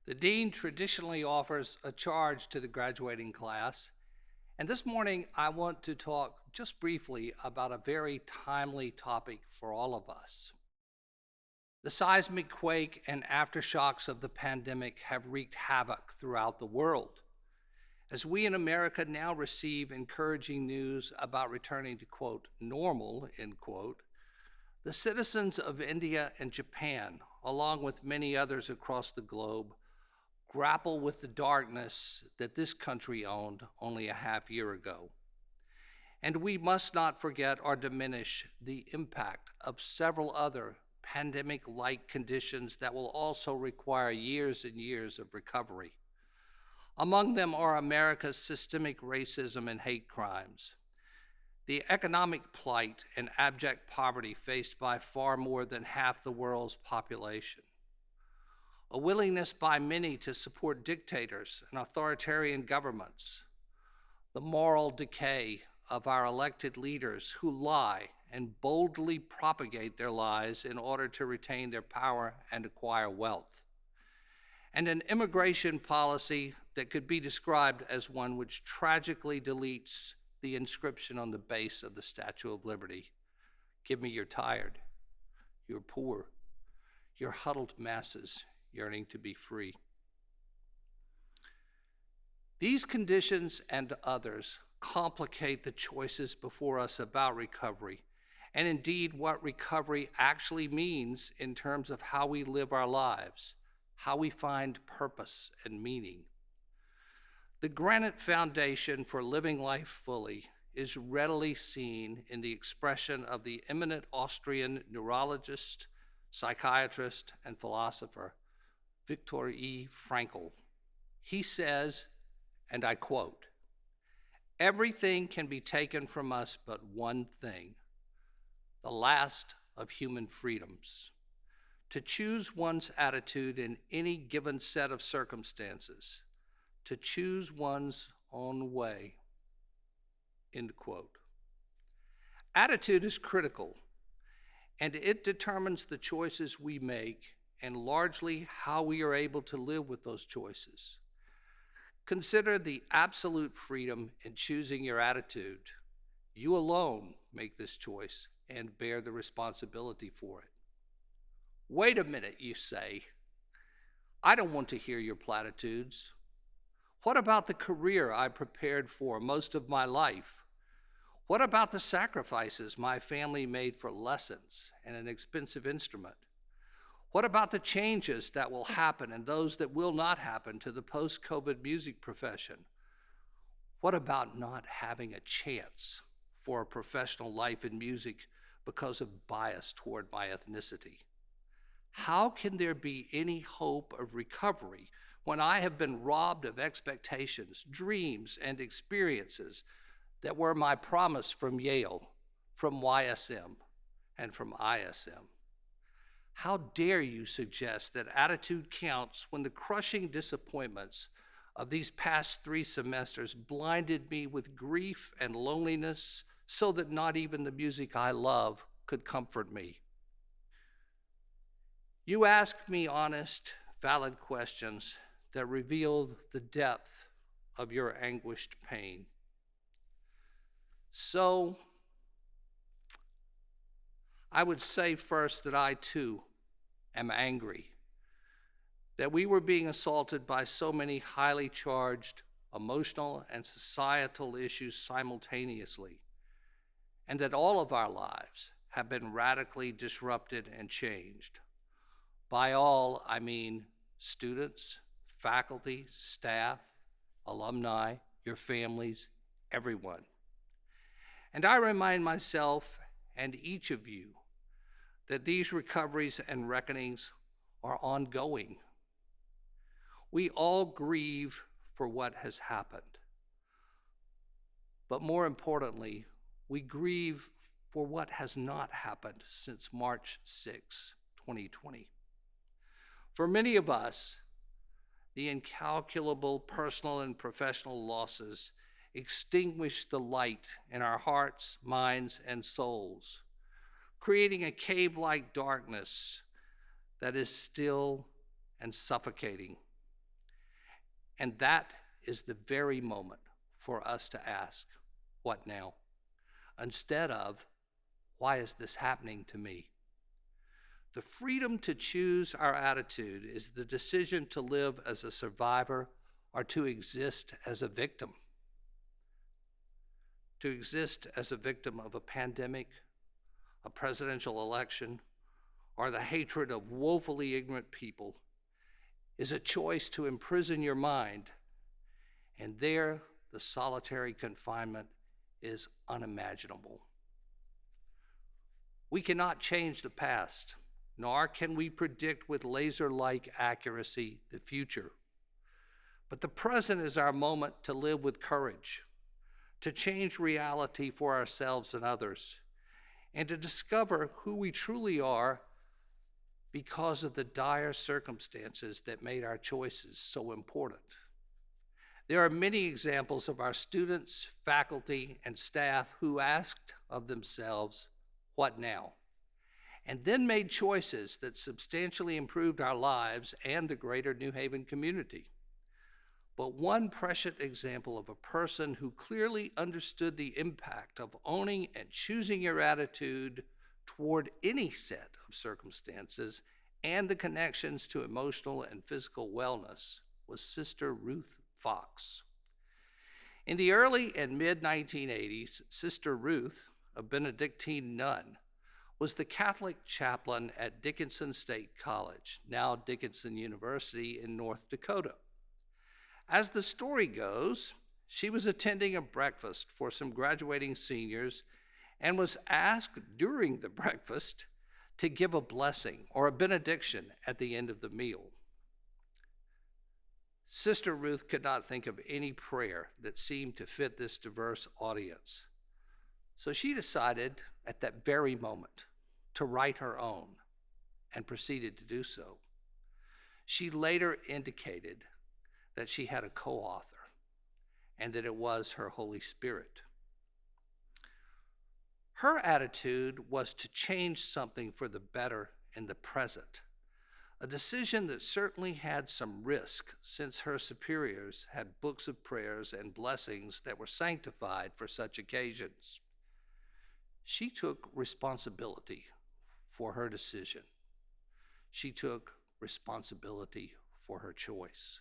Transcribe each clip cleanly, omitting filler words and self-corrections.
The dean traditionally offers a charge to the graduating class, and this morning I want to talk just briefly about a very timely topic for all of us. The seismic quake and aftershocks of the pandemic have wreaked havoc throughout the world. As we in America now receive encouraging news about returning to, quote, normal, end quote, the citizens of India and Japan, along with many others across the globe, grapple with the darkness that this country owned only a half year ago. And we must not forget or diminish the impact of several other pandemic-like conditions that will also require years and years of recovery. Among them are America's systemic racism and hate crimes, the economic plight and abject poverty faced by far more than half the world's population, a willingness by many to support dictators and authoritarian governments, the moral decay of our elected leaders who lie and boldly propagate their lies in order to retain their power and acquire wealth, and an immigration policy that could be described as one which tragically deletes the inscription on the base of the Statue of Liberty. Give me your tired, your poor, your huddled masses yearning to be free. These conditions and others complicate the choices before us about recovery, and indeed what recovery actually means in terms of how we live our lives, how we find purpose and meaning. The granite foundation for living life fully is readily seen in the expression of the eminent Austrian neurologist, psychiatrist, and philosopher, Viktor E. Frankl. He says, and I quote, "Everything can be taken from us but one thing, the last of human freedoms, to choose one's attitude in any given set of circumstances, to choose one's own way," end quote. Attitude is critical, and it determines the choices we make and largely how we are able to live with those choices. Consider the absolute freedom in choosing your attitude. You alone make this choice and bear the responsibility for it. Wait a minute, you say. I don't want to hear your platitudes. What about the career I prepared for most of my life? What about the sacrifices my family made for lessons and an expensive instrument? What about the changes that will happen and those that will not happen to the post-COVID music profession? What about not having a chance for a professional life in music because of bias toward my ethnicity? How can there be any hope of recovery when I have been robbed of expectations, dreams, and experiences that were my promise from Yale, from YSM, and from ISM? How dare you suggest that attitude counts when the crushing disappointments of these past 3 semesters blinded me with grief and loneliness so that not even the music I love could comfort me? You ask me honest, valid questions that reveal the depth of your anguished pain. So, I would say first that I too am angry that we were being assaulted by so many highly charged emotional and societal issues simultaneously, and that all of our lives have been radically disrupted and changed. By all, I mean students, faculty, staff, alumni, your families, everyone. And I remind myself and each of you that these recoveries and reckonings are ongoing. We all grieve for what has happened. But more importantly, we grieve for what has not happened since March 6, 2020. For many of us, the incalculable personal and professional losses extinguish the light in our hearts, minds, and souls, creating a cave-like darkness that is still and suffocating. And that is the very moment for us to ask, what now? Instead of, why is this happening to me? The freedom to choose our attitude is the decision to live as a survivor or to exist as a victim. To exist as a victim of a pandemic, a presidential election, or the hatred of woefully ignorant people is a choice to imprison your mind, and there the solitary confinement is unimaginable. We cannot change the past, nor can we predict with laser-like accuracy the future. But the present is our moment to live with courage, to change reality for ourselves and others, and to discover who we truly are because of the dire circumstances that made our choices so important. There are many examples of our students, faculty, and staff who asked of themselves, what now? And then made choices that substantially improved our lives and the greater New Haven community. But one prescient example of a person who clearly understood the impact of owning and choosing your attitude toward any set of circumstances and the connections to emotional and physical wellness was Sister Ruth Fox. In the early and mid-1980s, Sister Ruth, a Benedictine nun, was the Catholic chaplain at Dickinson State College, now Dickinson University in North Dakota. As the story goes, she was attending a breakfast for some graduating seniors and was asked during the breakfast to give a blessing or a benediction at the end of the meal. Sister Ruth could not think of any prayer that seemed to fit this diverse audience. So she decided at that very moment to write her own and proceeded to do so. She later indicated that she had a co-author and that it was her Holy Spirit. Her attitude was to change something for the better in the present, a decision that certainly had some risk since her superiors had books of prayers and blessings that were sanctified for such occasions. She took responsibility for her decision. She took responsibility for her choice.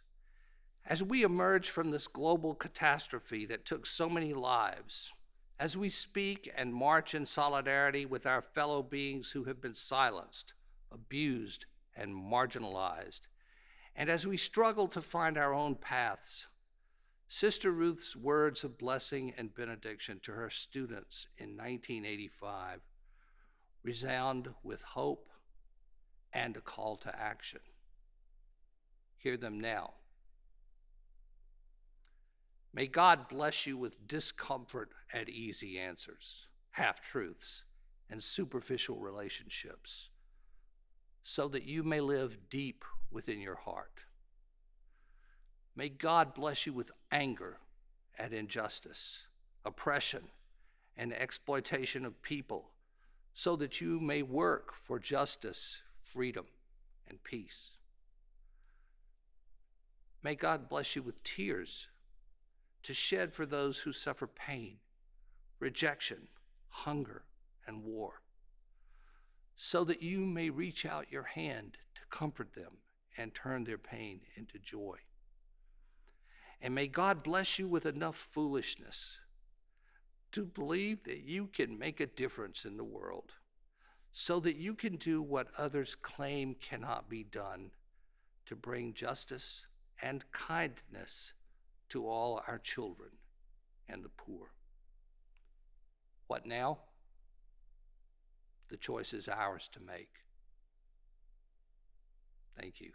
As we emerge from this global catastrophe that took so many lives, as we speak and march in solidarity with our fellow beings who have been silenced, abused, and marginalized, and as we struggle to find our own paths, Sister Ruth's words of blessing and benediction to her students in 1985 resound with hope and a call to action. Hear them now. May God bless you with discomfort at easy answers, half-truths, and superficial relationships, so that you may live deep within your heart. May God bless you with anger at injustice, oppression, and exploitation of people, so that you may work for justice, freedom, and peace. May God bless you with tears to shed for those who suffer pain, rejection, hunger, and war, so that you may reach out your hand to comfort them and turn their pain into joy. And may God bless you with enough foolishness to believe that you can make a difference in the world, so that you can do what others claim cannot be done to bring justice and kindness to all our children and the poor. What now? The choice is ours to make. Thank you.